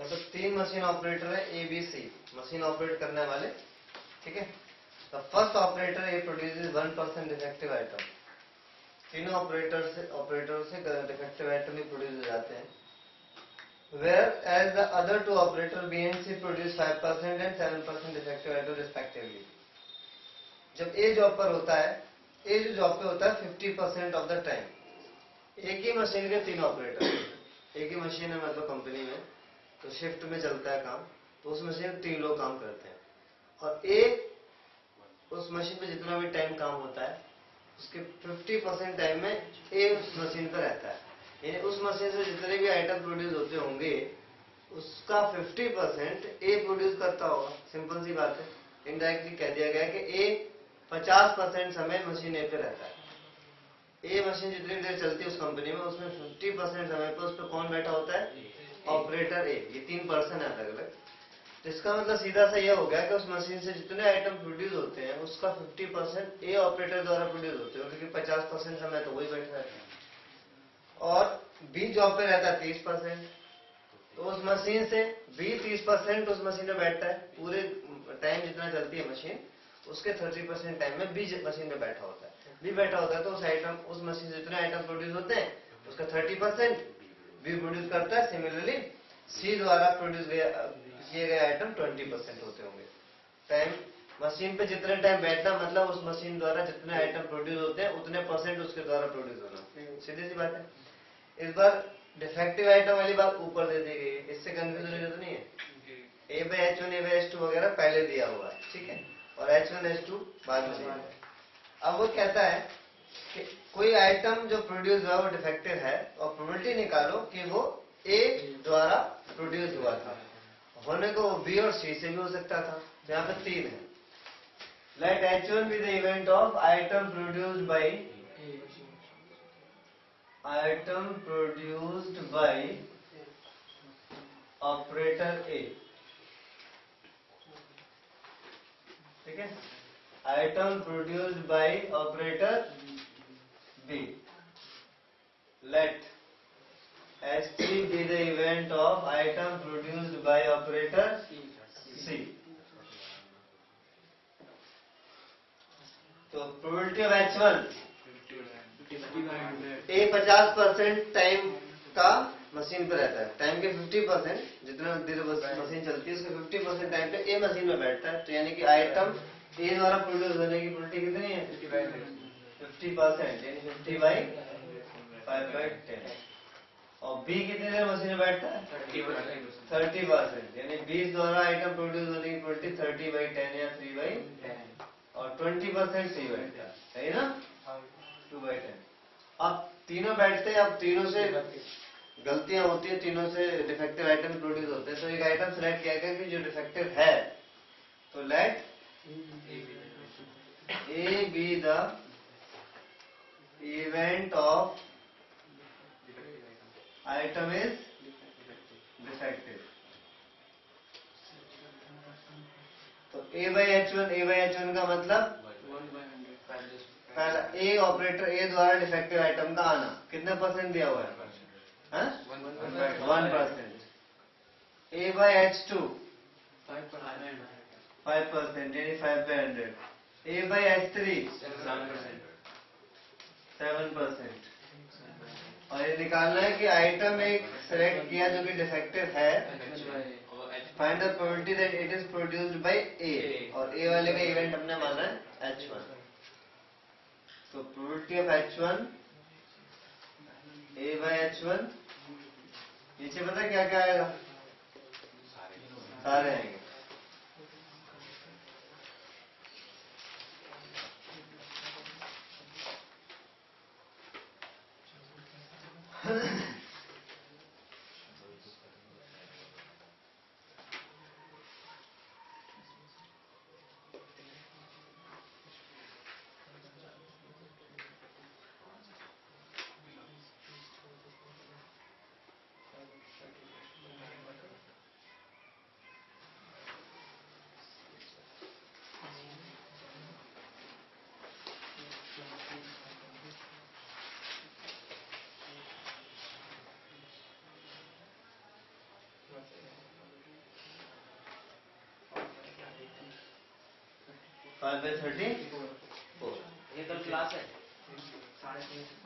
तो 3 machine operator है A B C, machine operate करने वाले, ठीक है। The first operator A produces 1% defective item, तीनों ऑपरेटरों से डिफेक्टिव आइटम ही प्रोड्यूस हो जाते हैं। Whereas the other two operator B and C produce 5% and 7% defective item respectively. जब A जॉब पर होता है, A जो जॉब पे होता है 50% ऑफ द टाइम, एक ही मशीन के 3 ऑपरेटर, एक ही मशीन है मतलब कंपनी में, तो शिफ्ट में चलता है काम, तो उस मशीन में 3 लोग काम करते हैं और A उस मशीन पे जितना भी टाइम काम होता है उसके 50% टाइम में A उस मशीन पर रहता है, यानी उस मशीन से जितने भी आइटम प्रोड्यूस होते होंगे उसका 50% ए प्रोड्यूस करता होगा। सिंपल सी बात है, इनडायरेक्टली कह दिया गया कि ए 50% समय मशीन ए पे रहता है। ए मशीन जितनी देर चलती है उस कंपनी में, उसमें 50% समय पर उस पर कौन बैठा होता है? ऑपरेटर ए। ये 3 पर्सन है अलग अलग। इसका मतलब सीधा सा यह हो गया कि उस मशीन से जितने आइटम प्रोड्यूस होते हैं उसका 50% ए ऑपरेटर द्वारा प्रोड्यूस होते हैं, क्योंकि 50% समय तो वही बैठा रहता है और बी जॉब पे रहता है 30%, तो उस मशीन से बी 30% उस मशीन में बैठता है, पूरे टाइम जितना चलती है मशीन उसके 30% टाइम में बी मशीन में बैठा होता है। बी बैठा होता है तो उस मशीन से जितने आइटम प्रोड्यूस होते हैं उसका 30% बी प्रोड्यूस करता है। सिमिलरली सी द्वारा प्रोड्यूस किए गए आइटम 20% होते होंगे। टाइम मशीन पे जितने टाइम बैठना मतलब उस मशीन द्वारा जितने आइटम प्रोड्यूस होते हैं उतने परसेंट उसके द्वारा प्रोड्यूस होना। सीधी सी बात है। इस बार डिफेक्टिव आइटम वाली बात ऊपर दे दी गई है, इससे कंफ्यूजन होने तो नहीं है। ए by H1 A by H2 वगैरह पहले दिया हुआ है, ठीक है, और H1 H2 बाद में दिया है। अब वो कहता है कि कोई आइटम जो प्रोड्यूस हुआ वो डिफेक्टिव है और प्रोबेबिलिटी निकालो कि वो ए द्वारा प्रोड्यूस हुआ था। होने को वो बी और सी से भी हो सकता था, यहाँ पे 3 है। Let H1 B the event of item produced by operator A, ठीक है, item produced by operator B. Let H3 be the event of item produced by operator C. तो probability of H1 A 50% time का machine पे रहता है, time के 50% जितना देर machine चलती है उसके 50% टाइम पे ए मशीन में बैठता है, तो यानी कि आइटम ए द्वारा प्रोड्यूस होने की प्रोबेबिलिटी कितनी है? 50%, यानी 50/5/10। और बी कितनी देर मशीन में बैठता है? 30%, यानी 20 द्वारा आइटम प्रोड्यूस होने की प्रोबेबिलिटी 30/10 या 3/10 और 20% सी बैठता है, सही ना? 2/10। अब तीनों बैठते हैं, अब तीनों से गलतियां होती है, तीनों से डिफेक्टिव आइटम प्रोड्यूस होते हैं, तो एक आइटम सिलेक्ट किया गया कि जो डिफेक्टिव है, तो let A B the event of item is defective. तो ए बाई H1 का मतलब पहला ए ऑपरेटर ए द्वारा डिफेक्टिव आइटम का आना, कितने परसेंट दिया हुआ है? 1%। ए बाई H2 5%, यानी 5/100। ए बाई H3 7%। और ये निकालना है कि आइटम एक सेलेक्ट किया जो कि डिफेक्टिव है, find the probability that it is produced by A, और ए वाले का इवेंट हमने माना है H1। तो probability of H1 A bye H1, नीचे पता क्या क्या आएगा? सारे आएंगे। 5/34। ये कल क्लास है। 3:30